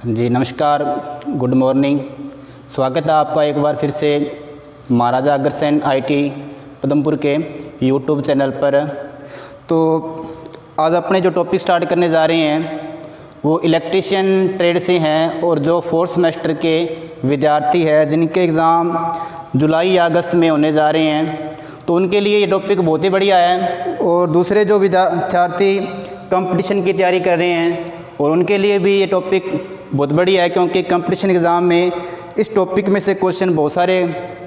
जी नमस्कार, good morning. स्वागत है आपका एक बार फिर से महाराजा अग्रसेन आईटी पदमपुर के यूट्यूब चैनल पर। तो आज अपने जो टॉपिक स्टार्ट करने जा रहे हैं वो इलेक्ट्रीशियन ट्रेड से हैं और जो फोर्थ सेमेस्टर के विद्यार्थी हैं जिनके एग्ज़ाम जुलाई या अगस्त में होने जा रहे हैं, तो उनके लिए ये टॉपिक बहुत ही बढ़िया है। और दूसरे जो विद्यार्थी कंपटीशन की तैयारी कर रहे हैं और उनके लिए भी ये टॉपिक बहुत बढ़िया है, क्योंकि कंपटीशन एग्ज़ाम में इस टॉपिक में से क्वेश्चन बहुत सारे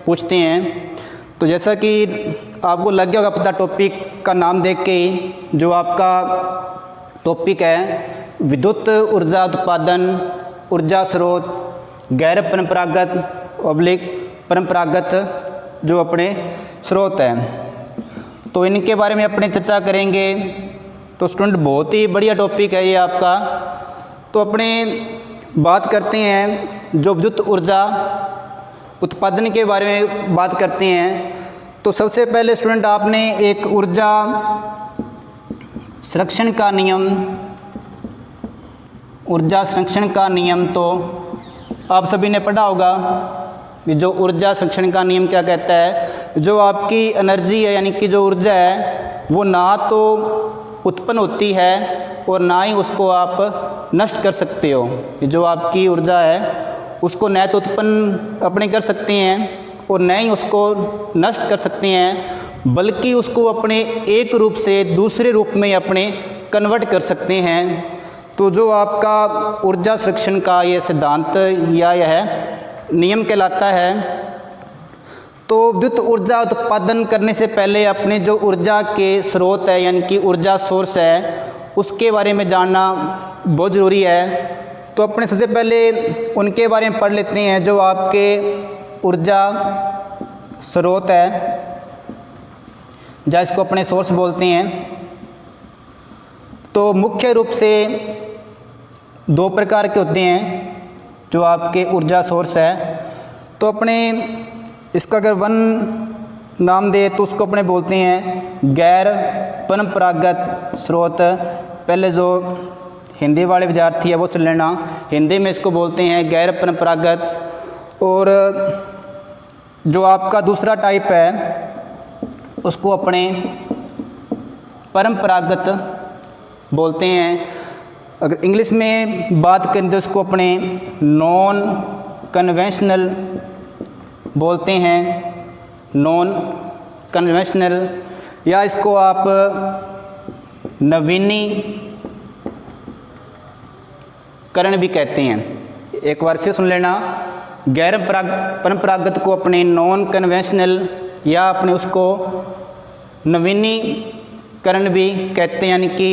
पूछते हैं। तो जैसा कि आपको लग गया होगा पता टॉपिक का नाम देख के ही, जो आपका टॉपिक है विद्युत ऊर्जा उत्पादन, ऊर्जा स्रोत, गैर परंपरागत ऑब्लिक परंपरागत जो अपने स्रोत हैं, तो इनके बारे में अपने चर्चा करेंगे। तो स्टूडेंट बहुत ही बढ़िया टॉपिक है ये आपका। तो अपने बात करते हैं जो विद्युत ऊर्जा उत्पादन के बारे में बात करते हैं। तो सबसे पहले स्टूडेंट आपने एक ऊर्जा संरक्षण का नियम, ऊर्जा संरक्षण का नियम तो आप सभी ने पढ़ा होगा। जो ऊर्जा संरक्षण का नियम क्या कहता है, जो आपकी एनर्जी है यानी कि जो ऊर्जा है वो ना तो उत्पन्न होती है और ना ही उसको आप नष्ट कर सकते हो। जो आपकी ऊर्जा है उसको न तो उत्पन्न अपने कर सकते हैं और न ही उसको नष्ट कर सकते हैं, बल्कि उसको अपने एक रूप से दूसरे रूप में अपने कन्वर्ट कर सकते हैं। तो जो आपका ऊर्जा संरक्षण का ये सिद्धांत या यह नियम कहलाता है। तो विद्युत ऊर्जा उत्पादन करने से पहले अपने जो ऊर्जा के स्रोत है यानी कि ऊर्जा सोर्स है उसके बारे में जानना बहुत ज़रूरी है। तो अपने सबसे पहले उनके बारे में पढ़ लेते हैं। जो आपके ऊर्जा स्रोत है या इसको अपने सोर्स बोलते हैं, तो मुख्य रूप से दो प्रकार के होते हैं जो आपके ऊर्जा सोर्स है। तो अपने इसका अगर वन नाम दे तो उसको अपने बोलते हैं गैर परंपरागत स्रोत। पहले जो हिंदी वाले विद्यार्थी है वो सुन लेना, हिंदी में इसको बोलते हैं गैर परंपरागत। और जो आपका दूसरा टाइप है उसको अपने परंपरागत बोलते हैं। अगर इंग्लिश में बात करें तो इसको अपने नॉन कन्वेंशनल बोलते हैं, नॉन कन्वेंशनल, या इसको आप नवीनीकरण भी कहते हैं। एक बार फिर सुन लेना, गैर परंपरागत को अपने नॉन कन्वेंशनल या अपने उसको नवीनीकरण भी कहते हैं, यानी कि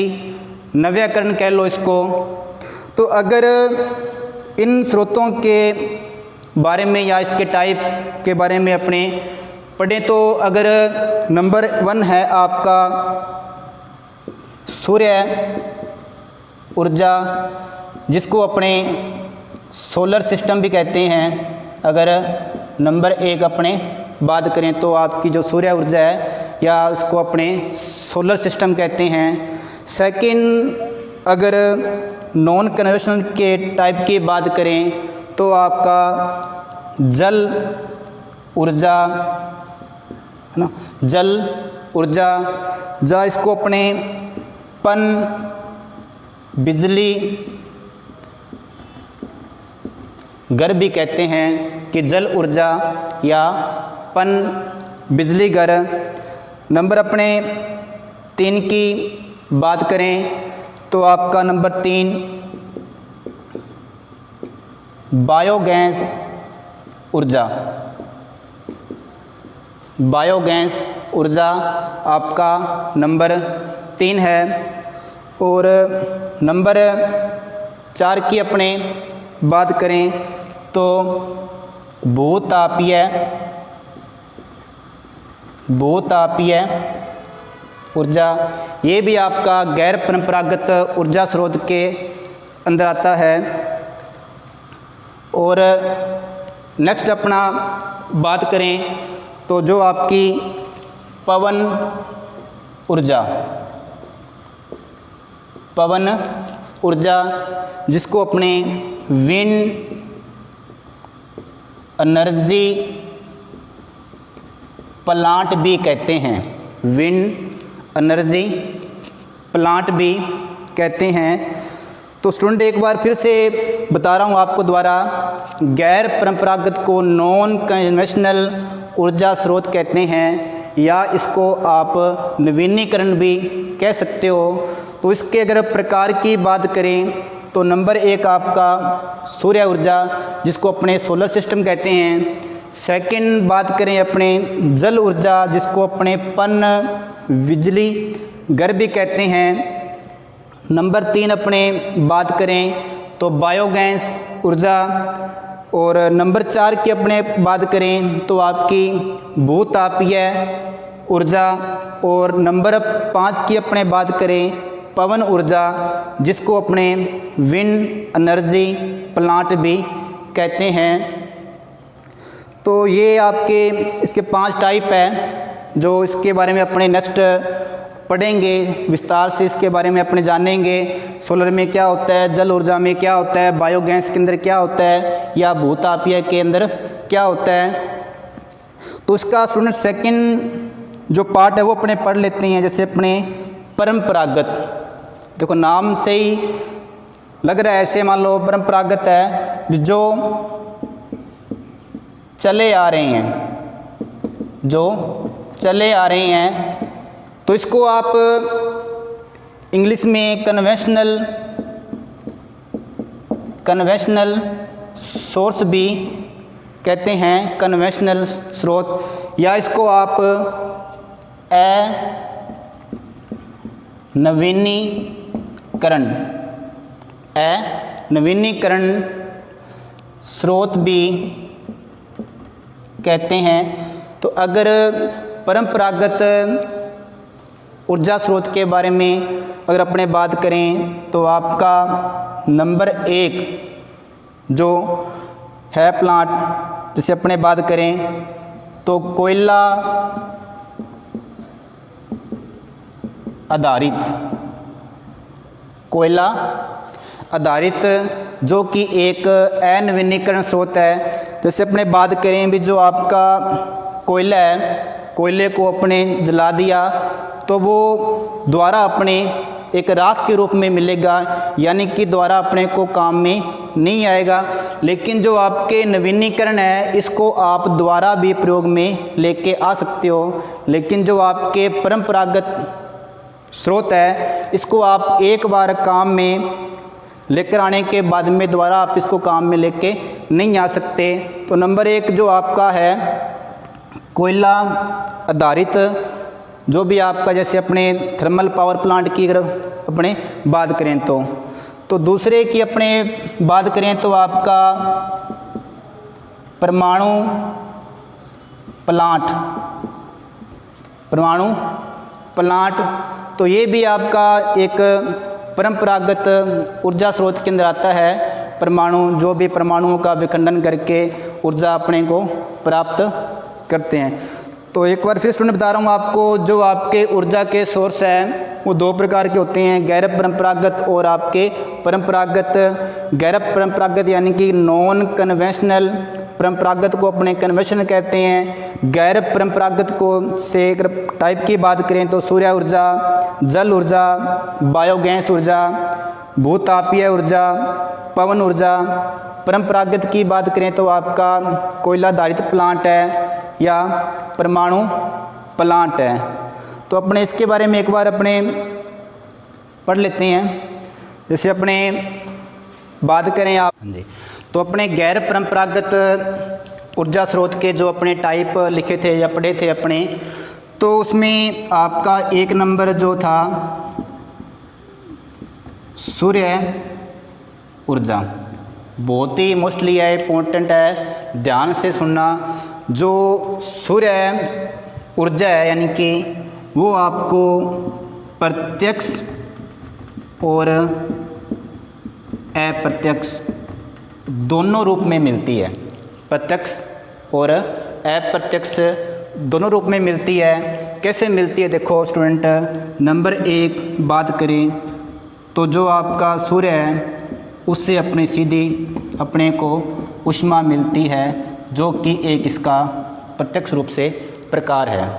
नव्याकरण कह लो इसको। तो अगर इन स्रोतों के बारे में या इसके टाइप के बारे में अपने पढ़ें, तो अगर नंबर 1 है आपका सूर्य ऊर्जा, जिसको अपने सोलर सिस्टम भी कहते हैं। अगर नंबर 1 अपने बात करें तो आपकी जो सूर्य ऊर्जा है या उसको अपने सोलर सिस्टम कहते हैं। सेकंड, अगर नॉन कन्वेंशनल के टाइप की बात करें तो आपका जल ऊर्जा है ना, जल ऊर्जा, या इसको अपने पन बिजली घर भी कहते हैं कि जल ऊर्जा या पन बिजली घर। नंबर अपने 3 की बात करें तो आपका नंबर 3 बायोगैस ऊर्जा, बायोगैस ऊर्जा आपका नंबर 3 है। और नंबर 4 की अपने बात करें तो भूतापीय ऊर्जा, ये भी आपका गैर परंपरागत ऊर्जा स्रोत के अंदर आता है। और नेक्स्ट अपना बात करें तो जो आपकी पवन ऊर्जा, जिसको अपने विंड एनर्जी प्लांट भी कहते हैं, विंड एनर्जी प्लांट भी कहते हैं। तो स्टूडेंट एक बार फिर से बता रहा हूँ आपको द्वारा, गैर परंपरागत को नॉन कन्वेंशनल ऊर्जा स्रोत कहते हैं, या इसको आप नवीनीकरण भी कह सकते हो। तो इसके अगर प्रकार की बात करें तो नंबर 1 आपका सूर्य ऊर्जा, जिसको अपने सोलर सिस्टम कहते हैं। सेकंड बात करें अपने जल ऊर्जा, जिसको अपने पन बिजली घर भी कहते हैं। नंबर 3 अपने बात करें तो बायोगैस ऊर्जा। और नंबर 4 की अपने बात करें तो आपकी भूतापीय ऊर्जा। और नंबर 5 की अपने बात करें पवन ऊर्जा, जिसको अपने विंड एनर्जी प्लांट भी कहते हैं। तो ये आपके इसके 5 टाइप है, जो इसके बारे में अपने नेक्स्ट पढ़ेंगे, विस्तार से इसके बारे में अपने जानेंगे। सोलर में क्या होता है, जल ऊर्जा में क्या होता है, बायोगैस के अंदर क्या होता है, या भूतापीय के अंदर क्या होता है। तो इसका स्टूडेंट सेकंड जो पार्ट है वो अपने पढ़ लेते हैं। जैसे अपने परंपरागत, देखो नाम से ही लग रहा है, ऐसे मान लो परंपरागत है जो चले आ रहे हैं, जो चले आ रहे हैं। तो इसको आप इंग्लिश में कन्वेंशनल सोर्स भी कहते हैं, कन्वेंशनल स्रोत, या इसको आप नवीनीकरण स्रोत भी कहते हैं। तो अगर परंपरागत ऊर्जा स्रोत के बारे में अगर अपने बात करें तो आपका नंबर 1 जो है प्लांट, जैसे अपने बात करें तो कोयला आधारित जो कि एक अनवीनीकरण स्रोत है। जैसे अपने बात करें भी जो आपका कोयला है, कोयले को अपने जला दिया तो वो दोबारा अपने एक राख के रूप में मिलेगा, यानी कि दोबारा अपने को काम में नहीं आएगा। लेकिन जो आपके नवीनीकरण है, इसको आप दोबारा भी प्रयोग में लेके आ सकते हो। लेकिन जो आपके परंपरागत स्रोत है, इसको आप एक बार काम में लेकर आने के बाद में दोबारा आप इसको काम में लेके नहीं आ सकते। तो नंबर 1 जो आपका है कोयला आधारित, जो भी आपका जैसे अपने थर्मल पावर प्लांट की अगर अपने बात करें तो दूसरे की अपने बात करें तो आपका परमाणु प्लांट। तो ये भी आपका एक परंपरागत ऊर्जा स्रोत के अंदर आता है। परमाणु, जो भी परमाणुओं का विखंडन करके ऊर्जा अपने को प्राप्त करते हैं। तो एक बार फिर स्टूडेंट बता रहा हूँ आपको, जो आपके ऊर्जा के सोर्स हैं वो 2 प्रकार के होते हैं, गैर परंपरागत और आपके परंपरागत। गैर परंपरागत यानी कि नॉन कन्वेंशनल, परंपरागत को अपने कन्वेंशन कहते हैं। गैर परंपरागत को से अगर टाइप की बात करें तो सूर्य ऊर्जा, जल ऊर्जा, बायोगैस ऊर्जा, भूतापीय ऊर्जा, पवन ऊर्जा। परंपरागत की बात करें तो आपका कोयला आधारित प्लांट है या परमाणु प्लांट है। तो अपने इसके बारे में एक बार अपने पढ़ लेते हैं। जैसे अपने बात करें आप जी, तो अपने गैर परंपरागत ऊर्जा स्रोत के जो अपने टाइप लिखे थे या पढ़े थे अपने, तो उसमें आपका 1 नंबर जो था सूर्य ऊर्जा, बहुत ही मोस्टली है, इम्पोर्टेंट है, ध्यान से सुनना। जो सूर्य ऊर्जा है यानी कि वो आपको प्रत्यक्ष और अप्रत्यक्ष दोनों रूप में मिलती है। प्रत्यक्ष और अप्रत्यक्ष दोनों रूप में मिलती है। कैसे मिलती है देखो स्टूडेंट, नंबर 1 बात करें तो जो आपका सूर्य है उससे अपनी सीधी अपने को ऊष्मा मिलती है, जो कि एक इसका प्रत्यक्ष रूप से प्रकार है।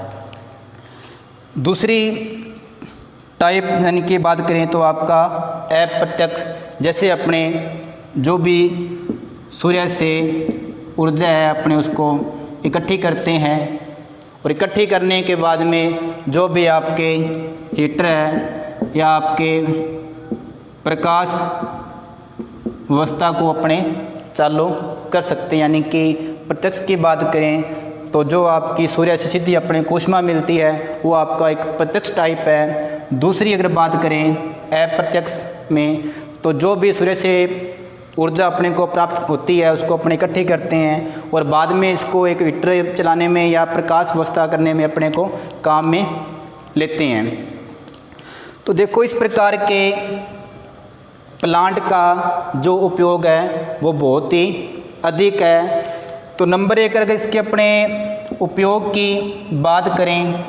दूसरी टाइप यानी कि बात करें तो आपका अप्रत्यक्ष, जैसे अपने जो भी सूर्य से ऊर्जा है अपने उसको इकट्ठी करते हैं और इकट्ठी करने के बाद में जो भी आपके हीटर है या आपके प्रकाश व्यवस्था को अपने चालू कर सकते हैं। यानी कि प्रत्यक्ष की बात करें तो जो आपकी सूर्य से सीधी अपने को ऊष्मा मिलती है वो आपका एक प्रत्यक्ष टाइप है। दूसरी अगर बात करें अप्रत्यक्ष में, तो जो भी सूर्य से ऊर्जा अपने को प्राप्त होती है उसको अपने इकट्ठी करते हैं और बाद में इसको एक हीटर चलाने में या प्रकाश व्यवस्था करने में अपने को काम में लेते हैं। तो देखो इस प्रकार के प्लांट का जो उपयोग है वो बहुत ही अधिक है। तो नंबर एक अगर इसके अपने उपयोग की बात करें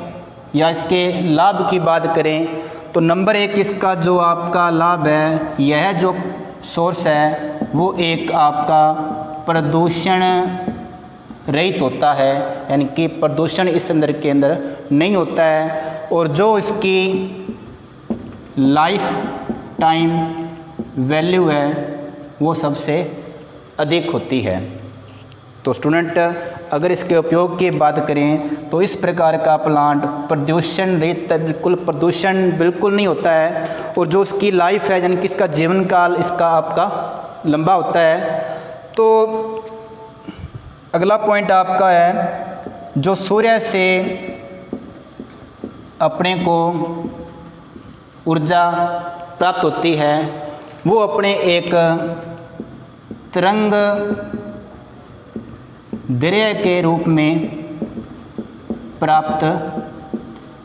या इसके लाभ की बात करें तो नंबर एक इसका जो आपका लाभ है, यह जो सोर्स है वो एक आपका प्रदूषण रहित होता है, यानी कि प्रदूषण इस के अंदर नहीं होता है और जो इसकी लाइफ टाइम वैल्यू है वो सबसे अधिक होती है। तो स्टूडेंट अगर इसके उपयोग की बात करें तो इस प्रकार का प्लांट प्रदूषण रहित, बिल्कुल प्रदूषण बिल्कुल नहीं होता है और जो इसकी लाइफ है यानी कि इसका जीवन काल इसका आपका लंबा होता है। तो अगला पॉइंट आपका है जो सूर्य से अपने को ऊर्जा प्राप्त होती है वो अपने एक तरंग दैर्घ्य के रूप में प्राप्त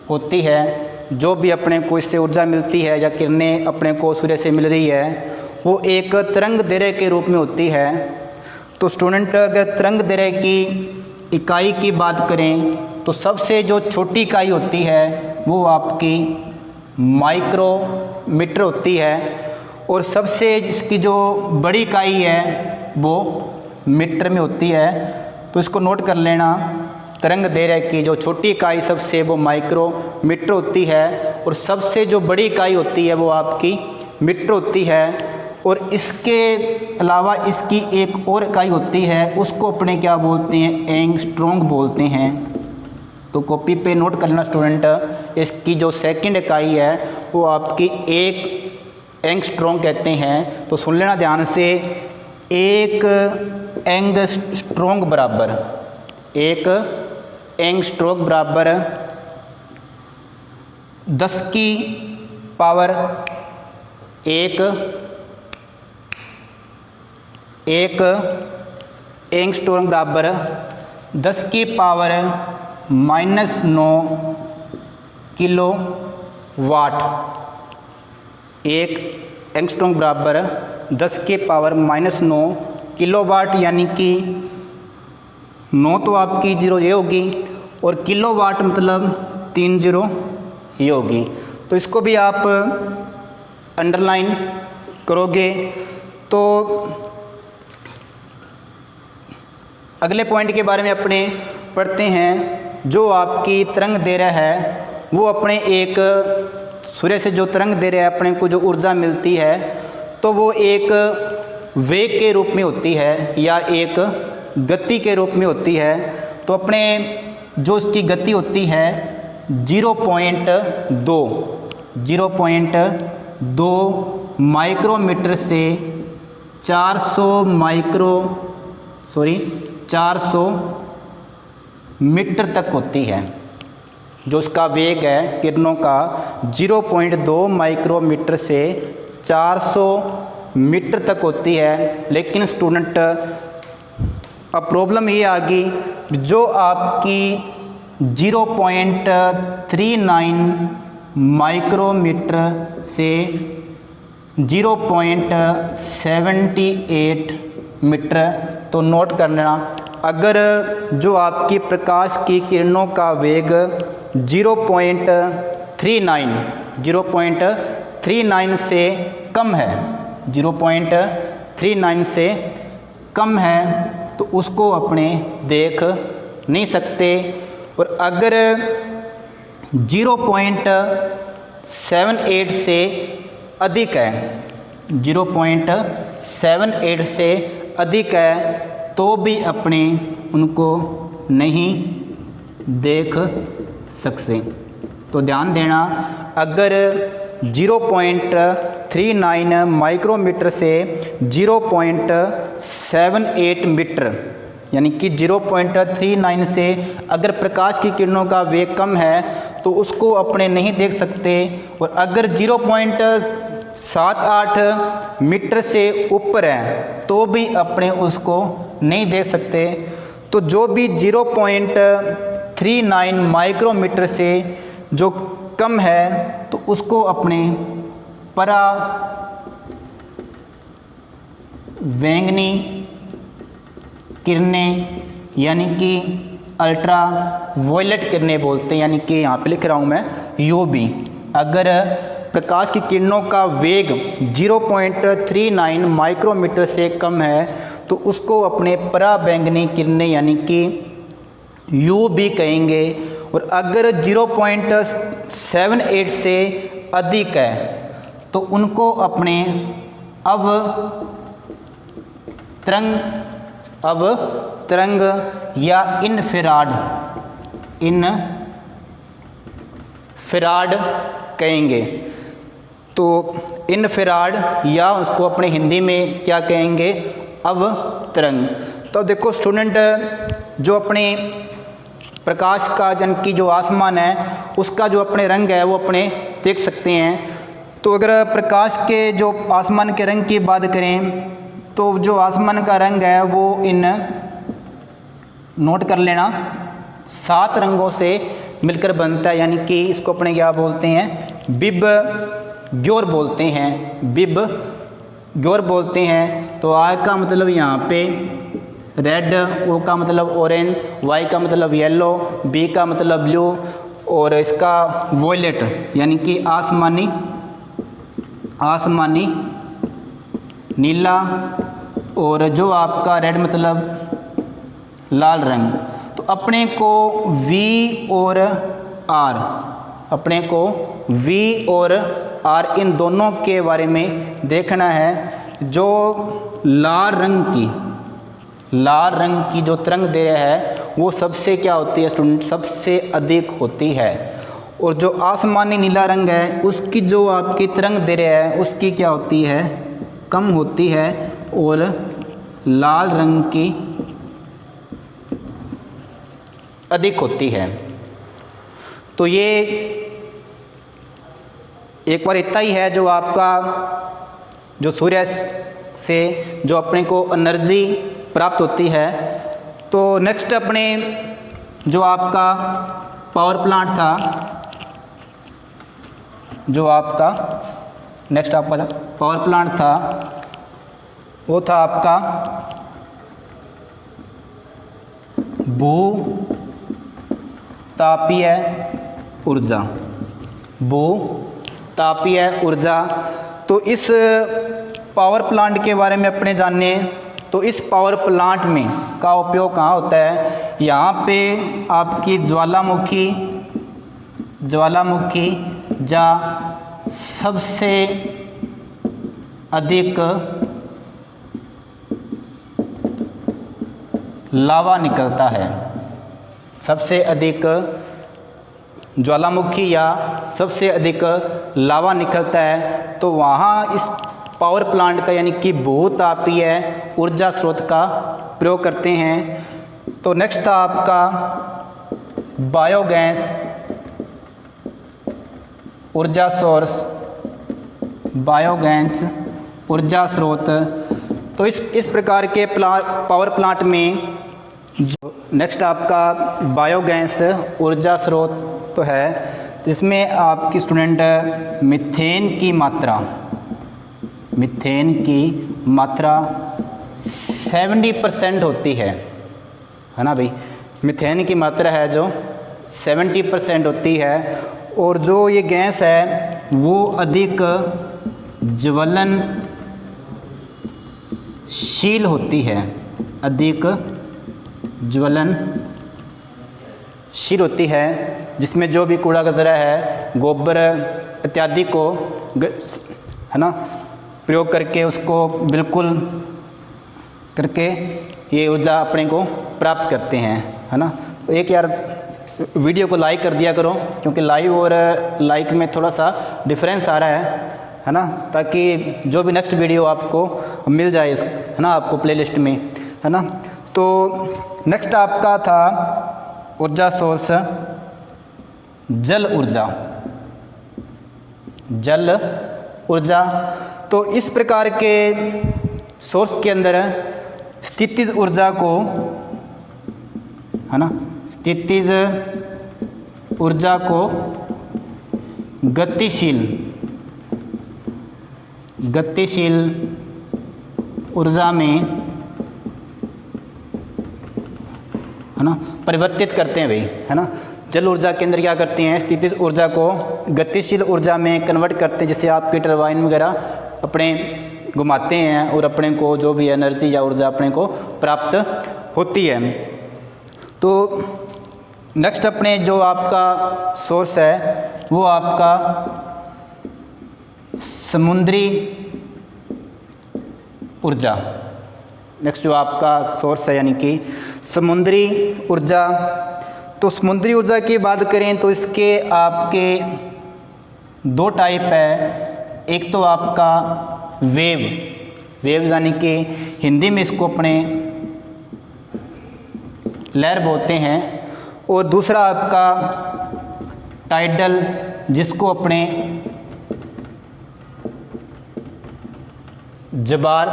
होती है। जो भी अपने को इससे ऊर्जा मिलती है या किरणें अपने को सूर्य से मिल रही है वो एक तरंग दैर्घ्य के रूप में होती है। तो स्टूडेंट अगर तरंग दैर्घ्य की इकाई की बात करें तो सबसे जो छोटी इकाई होती है वो आपकी माइक्रोमीटर होती है और सबसे इसकी जो बड़ी इकाई है वो मीटर में होती है। तो इसको नोट कर लेना, तरंग दैर्घ्य की जो छोटी इकाई सबसे वो माइक्रोमीटर होती है और सबसे जो बड़ी इकाई होती है वो आपकी मीटर होती है। और इसके अलावा इसकी एक और इकाई होती है उसको अपने क्या बोलते हैं, एंगस्ट्रॉम बोलते हैं। तो कॉपी पे नोट कर लेना स्टूडेंट, इसकी जो सेकंड इकाई है वो आपकी एक एंगस्ट्रॉम कहते हैं। तो सुन लेना ध्यान से, एक एंगस्ट्रॉम बराबर, एक एंगस्ट्रॉम बराबर 10 की पावर एक एंगस्ट्रॉम बराबर 10 की पावर -9 किलो वाट। एक एंगस्ट्रॉम बराबर 10 के पावर -9 किलोवाट, यानी कि 9 तो आपकी जीरो ये होगी और किलोवाट मतलब 3 जीरो ये होगी। तो इसको भी आप अंडरलाइन करोगे। तो अगले पॉइंट के बारे में अपने पढ़ते हैं। जो आपकी तरंग दैर्घ्य है वो अपने एक सूर्य से जो तरंग दैर्घ्य अपने को जो ऊर्जा मिलती है तो वो एक वेग के रूप में होती है या एक गति के रूप में होती है। तो अपने जो इसकी गति होती है 0.2 माइक्रोमीटर से 400 मीटर तक होती है। जो इसका वेग है किरणों का 0.2 माइक्रोमीटर से 400 मीटर तक होती है। लेकिन स्टूडेंट अब प्रॉब्लम ये आ गई, जो आपकी 0.39 माइक्रोमीटर से 0.78 मीटर। तो नोट करना, अगर जो आपकी प्रकाश की किरणों का वेग 0.39 से कम है, 0.39 39 से कम है तो उसको अपने देख नहीं सकते। और अगर 0.78 से अधिक है, 0.78 से अधिक है तो भी अपने उनको नहीं देख सकते। तो ध्यान देना, अगर 0.39 माइक्रोमीटर से 0.78 मीटर यानी कि 0.39 से अगर प्रकाश की किरणों का वेग कम है तो उसको अपने नहीं देख सकते। और अगर 0.78 मीटर से ऊपर है तो भी अपने उसको नहीं देख सकते। तो जो भी 0.39 माइक्रोमीटर से जो कम है तो उसको अपने परावैंगनी किरणें यानी कि अल्ट्रा वायलेट किरणें बोलते हैं, यानी कि यहाँ पे लिख रहा हूँ मैं यूवी। अगर प्रकाश की किरणों का वेग 0.39 माइक्रोमीटर से कम है तो उसको अपने पराबैंगनी किरणें यानी कि यूवी कहेंगे। और अगर 0.78 से अधिक है तो उनको अपने अवतरंग या इन्फ्रारेड कहेंगे। तो इन्फ्रारेड या उसको अपने हिंदी में क्या कहेंगे, अवतरंग। तो देखो स्टूडेंट, जो अपने प्रकाश का जन की जो आसमान है उसका जो अपने रंग है वो अपने देख सकते हैं। तो अगर प्रकाश के जो आसमान के रंग की बात करें तो जो आसमान का रंग है वो इन नोट कर लेना 7 रंगों से मिलकर बनता है, यानी कि इसको अपने क्या बोलते हैं, बिब ग्योर बोलते हैं, बिब ग्योर बोलते हैं। तो आर का मतलब यहाँ पे रेड, ओ का मतलब ऑरेंज, वाई का मतलब येलो, बी का मतलब ब्लू और इसका वॉयलेट यानी कि आसमानी नीला, और जो आपका रेड मतलब लाल रंग। तो अपने को वी और आर इन दोनों के बारे में देखना है। जो लाल रंग की जो तरंग दैर्घ्य है वो सबसे क्या होती है स्टूडेंट, सबसे अधिक होती है। और जो आसमानी नीला रंग है उसकी जो आपकी तरंग दैर्घ्य है उसकी क्या होती है, कम होती है। और लाल रंग की अधिक होती है। तो ये एक बार इतना ही है जो आपका जो सूर्य से जो अपने को एनर्जी प्राप्त होती है। तो नेक्स्ट अपने जो आपका पावर प्लांट था, पावर प्लांट था वो था आपका भूतापीय ऊर्जा। तो इस पावर प्लांट के बारे में अपने जानने, तो इस पावर प्लांट में का उपयोग कहाँ होता है, यहाँ पे आपकी ज्वालामुखी जा सबसे अधिक लावा निकलता है, सबसे अधिक ज्वालामुखी या सबसे अधिक लावा निकलता है। तो वहाँ इस पावर प्लांट का यानी कि भूतापीय ऊर्जा स्रोत का प्रयोग करते हैं। तो नेक्स्ट था आपका बायोगैस ऊर्जा सोर्स, बायोगैस ऊर्जा स्रोत। तो इस प्रकार के पावर प्लांट में जो नेक्स्ट आपका बायोगैस ऊर्जा स्रोत तो है जिसमें आपकी स्टूडेंट मीथेन की मात्रा 70% होती है ना भाई। मीथेन की मात्रा है जो 70% होती है। और जो ये गैस है वो अधिक ज्वलनशील होती है, अधिक ज्वलनशील होती है, जिसमें जो भी कूड़ा कचरा है, गोबर इत्यादि को है ना प्रयोग करके उसको बिल्कुल करके ये ऊर्जा अपने को प्राप्त करते हैं, है ना। तो एक यार वीडियो को लाइक कर दिया करो, क्योंकि लाइव और लाइक में थोड़ा सा डिफरेंस आ रहा है ना, ताकि जो भी नेक्स्ट वीडियो आपको मिल जाए है ना, आपको प्लेलिस्ट में, है ना। तो नेक्स्ट आपका था ऊर्जा सोर्स जल ऊर्जा। जल ऊर्जा तो इस प्रकार के सोर्स के अंदर स्थितिज ऊर्जा को, है ना, स्थितिज ऊर्जा को गतिशील ऊर्जा में, है ना, परिवर्तित करते हैं भाई, है ना। जल ऊर्जा के अंदर क्या करते हैं, स्थितिज ऊर्जा को गतिशील ऊर्जा में कन्वर्ट करते हैं, जैसे आपके टरबाइन वगैरह अपने घुमाते हैं और अपने को जो भी एनर्जी या ऊर्जा अपने को प्राप्त होती है। तो नेक्स्ट अपने जो आपका सोर्स है वो आपका समुद्री ऊर्जा। नेक्स्ट जो आपका सोर्स है यानी कि समुद्री ऊर्जा। तो समुद्री ऊर्जा की बात करें तो इसके आपके दो टाइप है। एक तो आपका वेव यानी कि हिंदी में इसको अपने लहर बोलते हैं, और दूसरा आपका टाइडल, जिसको अपने ज्वार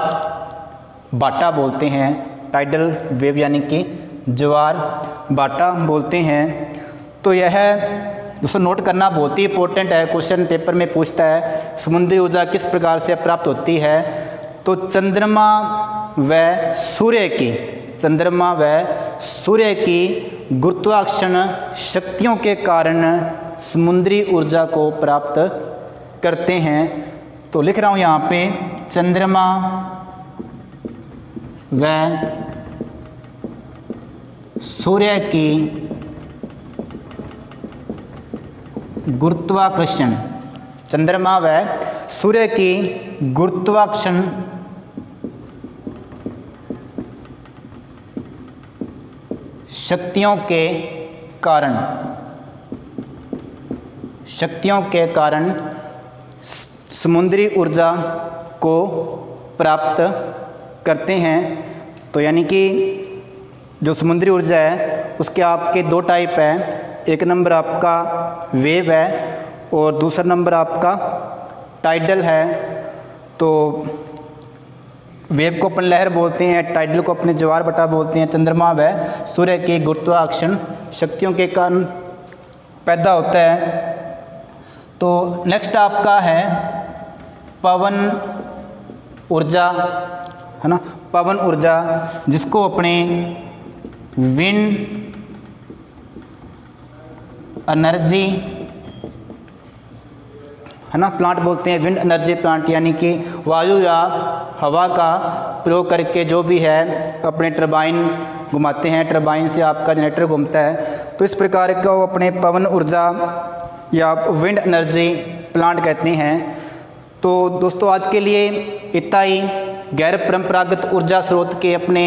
भाटा बोलते हैं। टाइडल वेव यानी कि ज्वार भाटा बोलते हैं। तो यह दोस्तों नोट करना बहुत ही इंपॉर्टेंट है, क्वेश्चन पेपर में पूछता है समुद्री ऊर्जा किस प्रकार से प्राप्त होती है। तो चंद्रमा व सूर्य की गुरुत्वाकर्षण शक्तियों के कारण समुद्री ऊर्जा को प्राप्त करते हैं। तो लिख रहा हूँ यहाँ पे, चंद्रमा व सूर्य की गुरुत्वाकर्षण, चंद्रमा व सूर्य की गुरुत्वाकर्षण शक्तियों के कारण समुद्री ऊर्जा को प्राप्त करते हैं। तो यानी कि जो समुद्री ऊर्जा है उसके आपके दो टाइप है। एक नंबर आपका वेव है और दूसरा नंबर आपका टाइडल है। तो वेव को अपन लहर बोलते हैं, टाइडल को अपने ज्वार भाटा बोलते हैं। चंद्रमा व सूर्य के गुरुत्वाकर्षण शक्तियों के कारण पैदा होता है। तो नेक्स्ट आपका है पवन ऊर्जा, है ना, पवन ऊर्जा, जिसको अपने विंड एनर्जी, है ना, प्लांट बोलते हैं। विंड एनर्जी प्लांट यानी कि वायु या हवा का प्रयोग करके जो भी है अपने टरबाइन घुमाते हैं, टरबाइन से आपका जनरेटर घूमता है। तो इस प्रकार का वो अपने पवन ऊर्जा या विंड एनर्जी प्लांट कहते हैं। तो दोस्तों आज के लिए इतना ही। गैर परंपरागत ऊर्जा स्रोत के अपने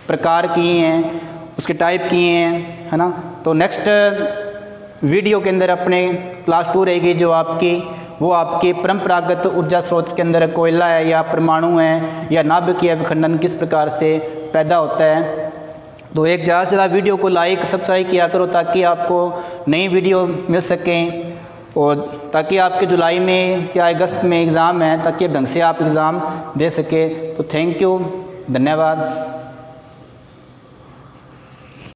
प्रकार किए हैं, उसके टाइप किए हैं, है ना। तो नेक्स्ट वीडियो के अंदर अपने क्लास 2 रहेगी जो वो आपके परंपरागत ऊर्जा स्रोत के अंदर कोयला है या परमाणु है या नाभिकीय विखंडन किस प्रकार से पैदा होता है। तो एक ज़्यादा से ज़्यादा वीडियो को लाइक सब्सक्राइब किया करो ताकि आपको नई वीडियो मिल सकें, और ताकि आपके जुलाई में या अगस्त में एग्ज़ाम है ताकि ढंग से आप एग्ज़ाम दे सके। तो थैंक यू, धन्यवाद।